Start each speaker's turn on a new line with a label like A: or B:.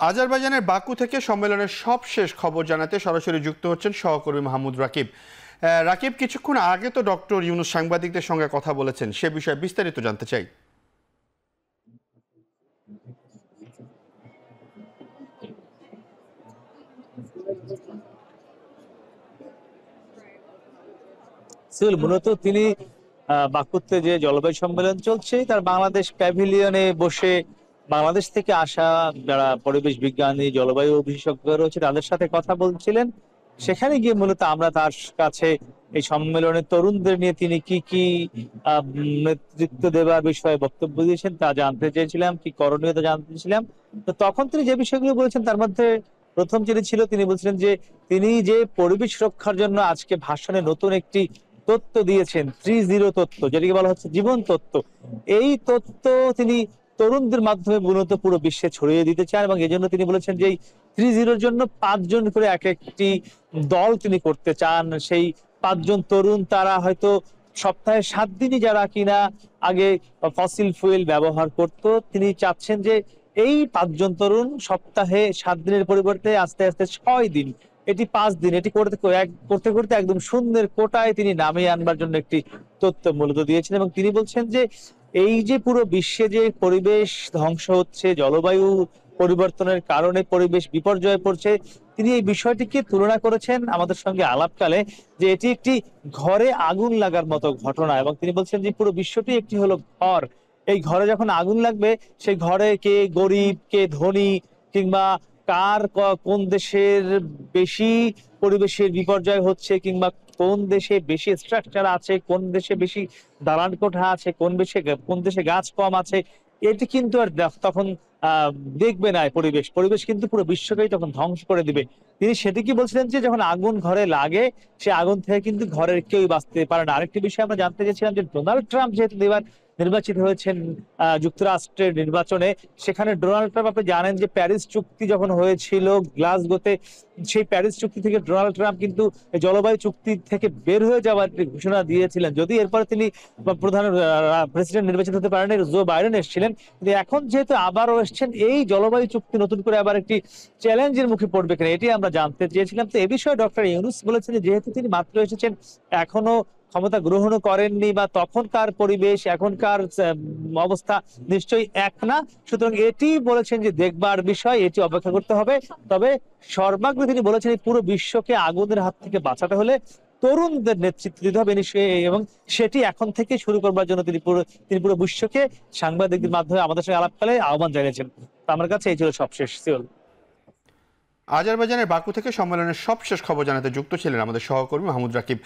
A: আজারবাইজানের Baku থেকে সম্মেলনের সবশেষ খবর জানাতে সরাসরি যুক্ত হচ্ছেন সহকর্মী মাহমুদ রাকিব। রাকিব, কিছুক্ষণ আগে তো ডক্টর ইউনূস সাংবাদিকদের সঙ্গে কথা বলেছেন, সে বিষয়ে বিস্তারিত জানতে চাই।
B: মূলত তিনি বাকুতে যে জলবায়ু সম্মেলন চলছে তার বাংলাদেশ প্যাভিলিয়নে বসে বাংলাদেশ থেকে আসা যারা পরিবেশ বিজ্ঞানী জলবায়ু বিশেষজ্ঞ রয়েছে তাদের সাথে কথা বলছিলেন। সেখানে গিয়ে মূলত আমরা তার কাছে এই সম্মেলনে তরুণদের নিয়ে তিনি কি কি নেতৃত্ব দেওয়ার বিষয়ে বক্তব্য দিয়েছেন তা জানতে চেয়েছিলাম, কি করণীয় তা জানতে চেয়েছিলাম। তো তখন তিনি যে বিষয়গুলো বলেছেন তার মধ্যে প্রথম যেটি ছিল, তিনি বলছিলেন যে তিনি যে পরিবেশ রক্ষার জন্য আজকে ভাষণে নতুন একটি তত্ত্ব দিয়েছেন, 3-0 তত্ত্ব, যেটাকে বলা হচ্ছে জীবন তত্ত্ব। এই তত্ত্ব তিনি তরুণদের মাধ্যমে মূলত পুরো বিশ্বে ছড়িয়ে দিতে চান এবং এই জন্য তিনি বলেছেন যে এই 3-0 জন্য 5 জন করে এক একটি দল তিনি করতে চান। সেই 5 জন তরুণ, তারা হয়তো সপ্তাহে 7 দিনই যারা কিনা আগে ফসিল ফুয়েল ব্যবহার করত, তিনি চাচ্ছেন যে এই 5 জন তরুণ সপ্তাহে 7 দিনের পরিবর্তে আস্তে আস্তে 6 দিন, এটি 5 দিন, এটি করতে করতে করতে একদম শূন্যের কোটায় তিনি নামিয়ে আনবার জন্য একটি তথ্য মূলত দিয়েছেন। এবং তিনি বলছেন যে এই যে পুরো বিশ্বে যে পরিবেশ ধ্বংস হচ্ছে, জলবায়ু পরিবর্তনের কারণে পরিবেশ বিপর্যয়ে পড়ছে, তিনি এই বিষয়টিকে তুলনা করেছেন আমাদের সঙ্গে আলাপকালে যে এটি একটি ঘরে আগুন লাগার মতো ঘটনা। এবং তিনি বলছেন যে পুরো বিশ্বটি একটি হলো ঘর, এই ঘরে যখন আগুন লাগবে সেই ঘরে কে গরিব কে ধনী, কিংবা কার কোন দেশের বেশি পরিবেশের বিপর্যয় হচ্ছে, কিংবা কোন দেশে বেশি স্ট্রাকচার আছে, কোন দেশে বেশি দালান কোঠা আছে, কোন দেশে গাছ কম আছে, এটি কিন্তু আর তখন দেখবে না। পরিবেশ পরিবেশ কিন্তু পুরো বিশ্বকেই তখন ধ্বংস করে দিবে। তিনি সেটি কি বলছিলেন যে যখন আগুন ঘরে লাগে সে আগুন থেকে কিন্তু ঘরের কেউই বাঁচতে পারে না। আরেকটি বিষয় আমরা জানতে চেয়েছিলাম যে ডোনাল্ড ট্রাম্প যেহেতু এবার নির্বাচিত হয়েছেন যুক্তরাষ্ট্রের নির্বাচনে, সেখানে ডোনাল্ড ট্রাম্প, আপনি জানেন যে প্যারিস চুক্তি যখন হয়েছিল গ্লাসগোতে, সেই প্যারিস চুক্তি থেকে ডোনাল্ড ট্রাম্প কিন্তু জলবায়ু চুক্তি থেকে বের হয়ে যাওয়ার ঘোষণা দিয়েছিলেন। যদি এরপরে তিনি প্রধান প্রেসিডেন্ট নির্বাচিত হতে পারেন, জো বাইডেন এসেছিলেন, কিন্তু এখন যেহেতু আবারও এসছেন, এই জলবায়ু চুক্তি নতুন করে আবার একটি চ্যালেঞ্জের মুখে পড়বে কিনা এটি আমরা জানতে চেয়েছিলাম। তো এ বিষয়ে ডক্টর ইউনূস বলেছেন যে যেহেতু তিনি মাত্র এসেছেন, এখনো ক্ষমতা গ্রহণও করেননি, বা তখনকার পরিবেশ এখনকার অবস্থা নিশ্চয়ই এক না, সুতরাং এটি বলেছেন যে দেখবার বিষয়, এটি অপেক্ষা করতে হবে। তবে সর্বাগ্রে তিনি বলেছেন এই পুরো বিশ্বকে আগুনের হাত থেকে বাঁচাতে হলে তরুণদের নেতৃত্ব দিতে হবে, এবং সেটি এখন থেকে শুরু করবার জন্য তিনি পুরো বিশ্বকে সাংবাদিকদের মাধ্যমে আমাদের সঙ্গে আলাপকালে আহ্বান জানিয়েছেন। তো আমার কাছে এই ছিল সবশেষ।
A: আজারবাইজানের বাকু থেকে সম্মেলনের সবশেষ খবর জানাতে যুক্ত ছিলেন আমাদের সহকর্মী মাহমুদ রাকিব।